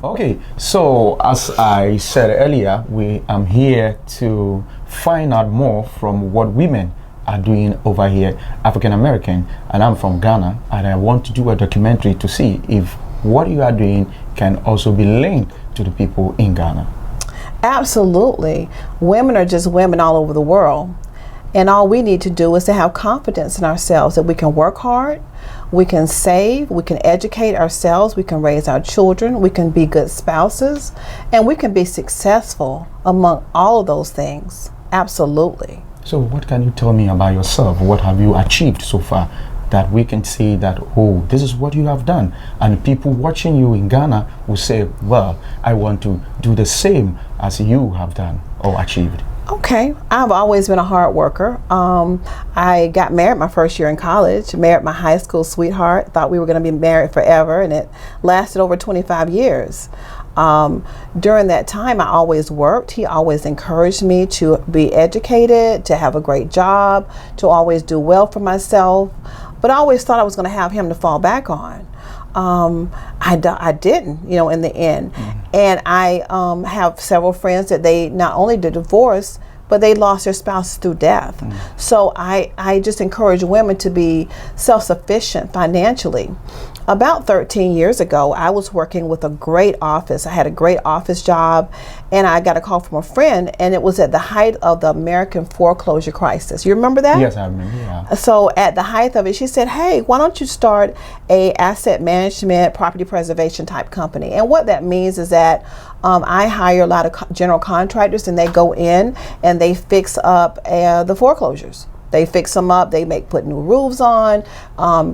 Okay, so as I said earlier, I'm here to find out more from what women are doing over here, African American, and I'm from Ghana, and I want to do a documentary to see if what you are doing can also be linked to the people in Ghana. Absolutely. Women are just women all over the world. And all we need to do is to have confidence in ourselves that we can work hard, we can save, we can educate ourselves, we can raise our children, we can be good spouses, and we can be successful among all of those things. Absolutely. So what can you tell me about yourself? What have you achieved so far that we can say that, oh, this is what you have done? And people watching you in Ghana will say, well, I want to do the same as you have done or achieved. Okay, I've always been a hard worker. I got married my first year in college, married my high school sweetheart, thought we were going to be married forever, and it lasted over 25 years. During that time, I always worked. He always encouraged me to be educated, to have a great job, to always do well for myself. But I always thought I was going to have him to fall back on. I didn't, in the end. Mm-hmm. And I have several friends that they not only did divorce, but they lost their spouses through death. Mm-hmm. So I just encourage women to be self-sufficient financially. About 13 years ago, I was working with a great office. I had a great office job, and I got a call from a friend, and it was at the height of the American foreclosure crisis. You remember that? Yes, I remember, yeah. So at the height of it, she said, hey, why don't you start a asset management, property preservation type company? And what that means is that I hire a lot of general contractors, and they go in and they fix up the foreclosures. They fix them up, they put new roofs on,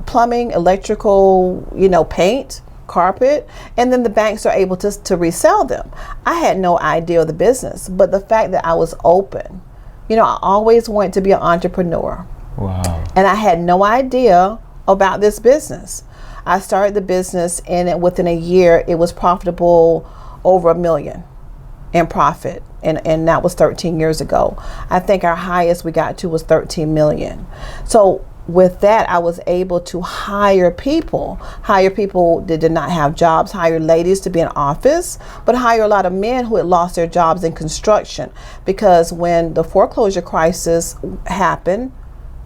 plumbing, electrical, paint, carpet, and then the banks are able to resell them. I had no idea of the business, but the fact that I was open, I always wanted to be an entrepreneur. Wow. And I had no idea about this business. I started the business, and within a year, it was profitable over $1 million in profit. And that was 13 years ago. I think our highest we got to was 13 million. So with that, I was able to hire people that did not have jobs, hire ladies to be in office, but hire a lot of men who had lost their jobs in construction. Because when the foreclosure crisis happened,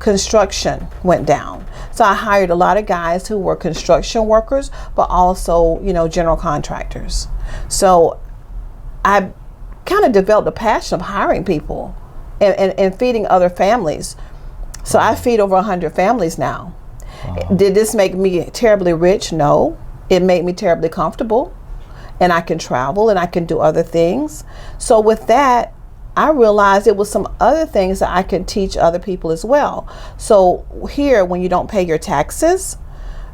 construction went down. So I hired a lot of guys who were construction workers, but also, general contractors. So I kind of developed a passion of hiring people and feeding other families. So I feed over 100 families now. Wow. Did this make me terribly rich? No. It made me terribly comfortable, and I can travel and I can do other things. So with that, I realized it was some other things that I could teach other people as well. So here, when you don't pay your taxes,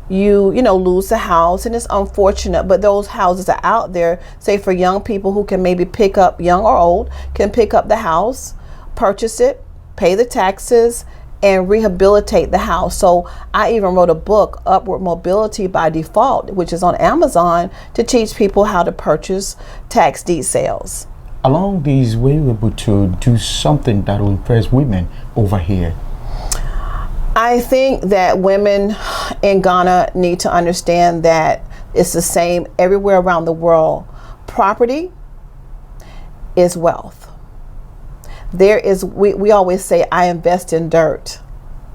you lose the house, and it's unfortunate, but those houses are out there, say for young people who can maybe pick up, young or old, can pick up the house, purchase it, pay the taxes, and rehabilitate the house. So I even wrote a book, Upward Mobility by Default, which is on Amazon, to teach people how to purchase tax deed sales. Along these, were you able to do something that will impress women over here? I think that women in Ghana need to understand that it's the same everywhere around the world. Property is wealth. We always say, I invest in dirt.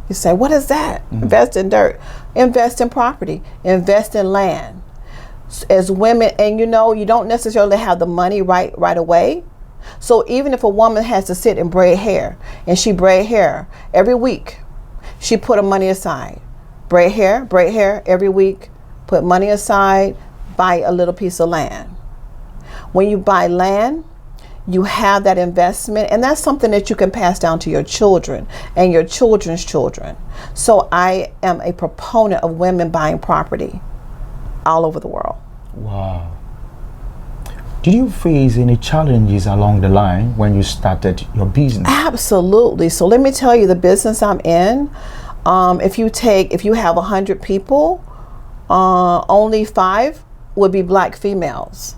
You say, what is that? Mm-hmm. Invest in dirt. Invest in property. Invest in land. As women, and you don't necessarily have the money right away. So even if a woman has to sit and braid hair, and she braid hair every week, she put her money aside. Braid hair every week, put money aside, buy a little piece of land. When you buy land, you have that investment, and that's something that you can pass down to your children and your children's children. So I am a proponent of women buying property all over the world. Wow. Did you face any challenges along the line when you started your business? Absolutely. So let me tell you, the business I'm in, if you have 100 people, only 5 would be black females.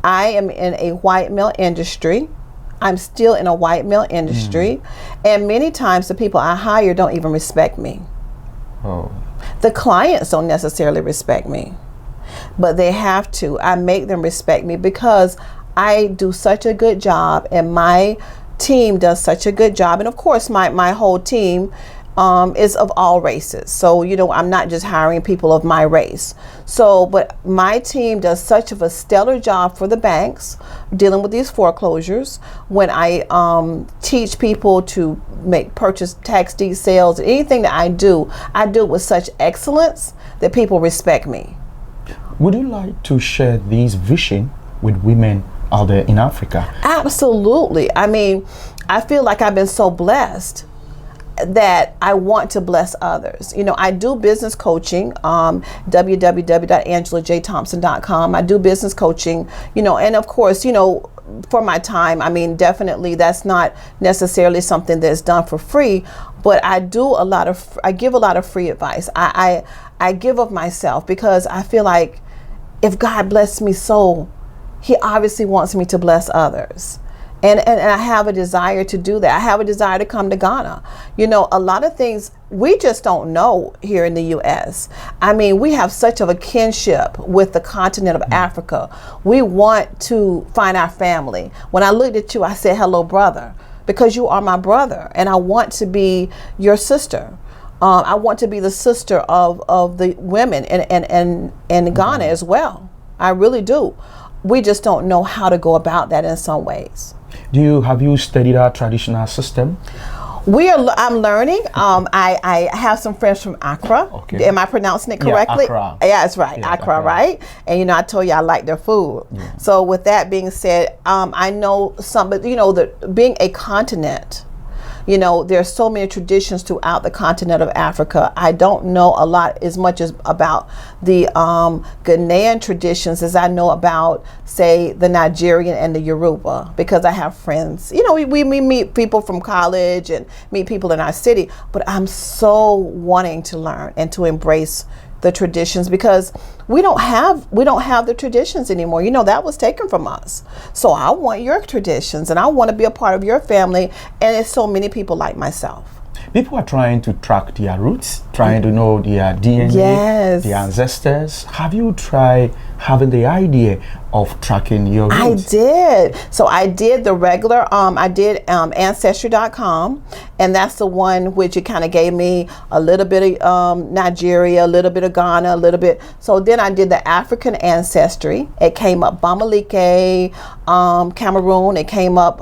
I am in a white male industry. I'm still in a white male industry. And many times the people I hire don't even respect me. Oh. The clients don't necessarily respect me. but they have to. I make them respect me because I do such a good job, and my team does such a good job. And of course, my whole team is of all races. So, I'm not just hiring people of my race. So, but my team does such of a stellar job for the banks dealing with these foreclosures. When I teach people to make purchase tax deed sales, anything that I do it with such excellence that people respect me. Would you like to share this vision with women out there in Africa? Absolutely. I mean, I feel like I've been so blessed that I want to bless others. I do business coaching, www.angelajthompson.com. I do business coaching, and of course, for my time, I mean, definitely that's not necessarily something that's done for free, but I give a lot of free advice. I give of myself because I feel like if God blessed me so, He obviously wants me to bless others. And I have a desire to do that. I have a desire to come to Ghana. A lot of things we just don't know here in the U.S. I mean, we have such of a kinship with the continent of Africa. We want to find our family. When I looked at you, I said, hello, brother, because you are my brother, and I want to be your sister. I want to be the sister of the women in Ghana as well. I really do. We just don't know how to go about that in some ways. Have you studied our traditional system? I'm learning. I have some friends from Accra. Okay. Am I pronouncing it correctly? Yeah, Accra. Yeah, it's right. Yeah, Accra, right? And I told you I like their food. Yeah. So with that being said, I know some, but being a continent, there are so many traditions throughout the continent of Africa. I don't know a lot as much as about the Ghanaian traditions as I know about, say, the Nigerian and the Yoruba, because I have friends. We meet people from college and meet people in our city, but I'm so wanting to learn and to embrace the traditions, because we don't have the traditions anymore. That was taken from us. So I want your traditions, and I want to be a part of your family. And it's so many people like myself. People are trying to track their roots, trying to know their DNA, yes, their ancestors. Have you tried having the idea of tracking your roots? I did. So I did the regular, I did Ancestry.com, and that's the one which it kind of gave me a little bit of Nigeria, a little bit of Ghana, a little bit. So then I did the African Ancestry. It came up Bamalike, Cameroon. It came up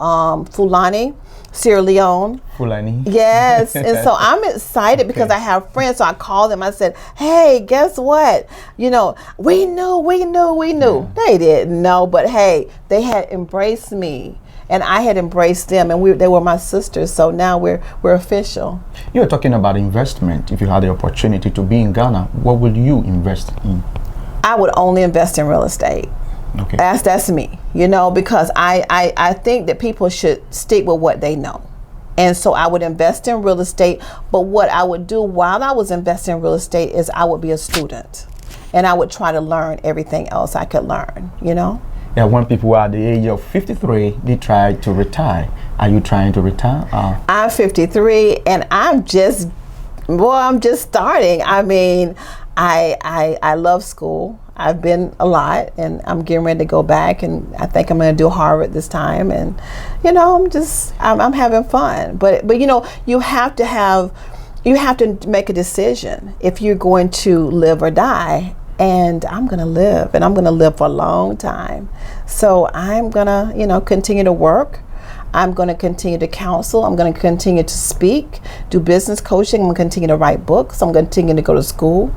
Fulani, Sierra Leone. Fulani. Yes. And so I'm excited because I have friends. So I called them. I said, hey, guess what? We knew. Yeah. They didn't know, but hey, they had embraced me and I had embraced them, and they were my sisters. So now we're official. You're talking about investment. If you had the opportunity to be in Ghana, what would you invest in? I would only invest in real estate. Okay. That's me, because I think that people should stick with what they know. And so I would invest in real estate. But what I would do while I was investing in real estate is I would be a student, and I would try to learn everything else I could learn, Yeah, when people are at the age of 53, they try to retire. Are you trying to retire? I'm 53, and I'm just starting. I mean, I love school. I've been a lot, and I'm getting ready to go back, and I think I'm going to do Harvard this time. And I'm having fun. But you have to make a decision if you're going to live or die. And I'm going to live, and I'm going to live for a long time. So I'm going to continue to work. I'm going to continue to counsel. I'm going to continue to speak, do business coaching. I'm going to continue to write books. I'm going to continue to go to school.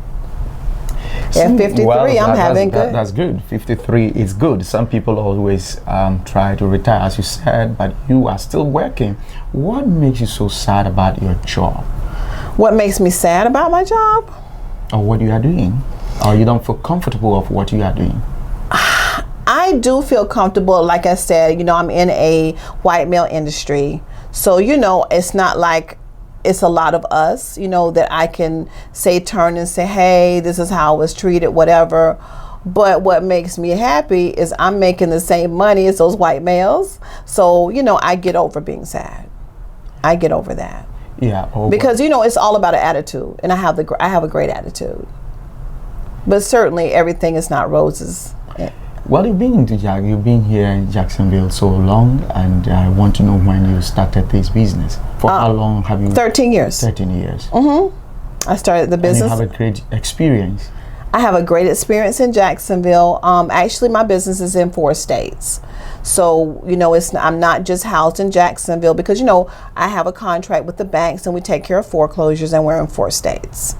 At 53, I'm having good. That's good. 53 is good. Some people always try to retire, as you said, but you are still working. What makes you so sad about your job? What makes me sad about my job? Or what you are doing? Or you don't feel comfortable of what you are doing? I do feel comfortable. Like I said, I'm in a white male industry. So, it's not like it's a lot of us, that I can turn and say, hey, this is how I was treated, whatever. But what makes me happy is I'm making the same money as those white males. So, I get over being sad. I get over that. Yeah. Because, it's all about an attitude. And I have a great attitude. But certainly everything is not roses. Well, you've been here in Jacksonville so long, and I want to know when you started this business. For how long have you? 13 years. 13 years. I started the business. And you have a great experience. I have a great experience in Jacksonville. Actually, my business is in 4 states. So, you know, I'm not just housed in Jacksonville because, you know, I have a contract with the banks and we take care of foreclosures, and we're in 4 states.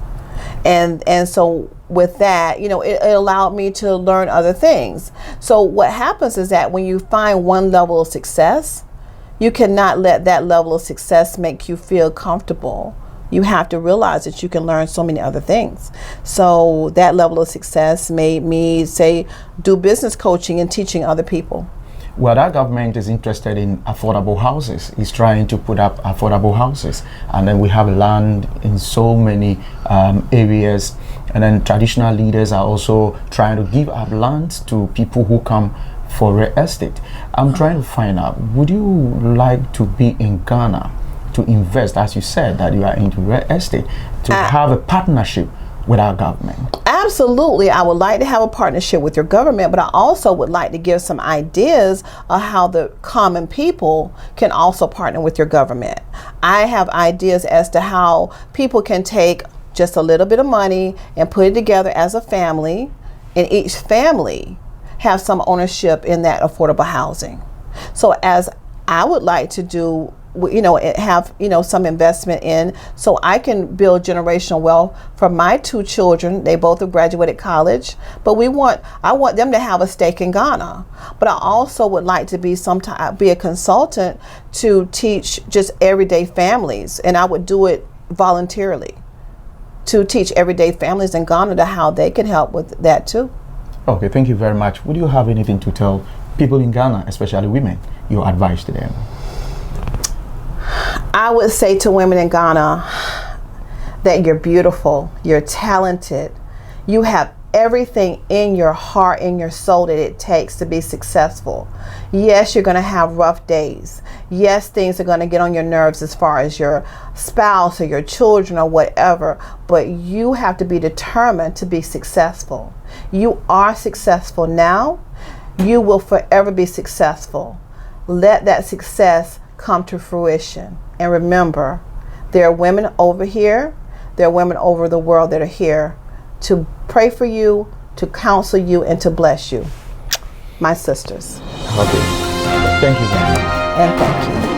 And so with that, you know, it allowed me to learn other things. So what happens is that when you find one level of success, you cannot let that level of success make you feel comfortable. You have to realize that you can learn so many other things. So that level of success made me say, do business coaching and teaching other people. Well, our government is interested in affordable houses. It's trying to put up affordable houses. And then we have land in so many areas. And then traditional leaders are also trying to give up land to people who come for real estate. I'm trying to find out, would you like to be in Ghana to invest, as you said, that you are into real estate, to have a partnership with our government? Absolutely. I would like to have a partnership with your government, but I also would like to give some ideas of how the common people can also partner with your government. I have ideas as to how people can take just a little bit of money and put it together as a family, and each family have some ownership in that affordable housing. So as I would like to do, you know, have, you know, some investment in, so I can build generational wealth for my 2 children. They both have graduated college, but I want them to have a stake in Ghana. But I also would like to be a consultant to teach just everyday families, and I would do it voluntarily to teach everyday families in Ghana to how they can help with that too. Okay, thank you very much. Would you have anything to tell people in Ghana, especially women, your advice to them? I would say to women in Ghana that you're beautiful, you're talented, you have everything in your heart, in your soul that it takes to be successful. Yes, you're going to have rough days. Yes, things are going to get on your nerves as far as your spouse or your children or whatever, but you have to be determined to be successful. You are successful now. You will forever be successful. Let that success come to fruition. And remember, there are women over here, there are women over the world that are here to pray for you, to counsel you, and to bless you. My sisters. Okay. Thank you very much. And thank you.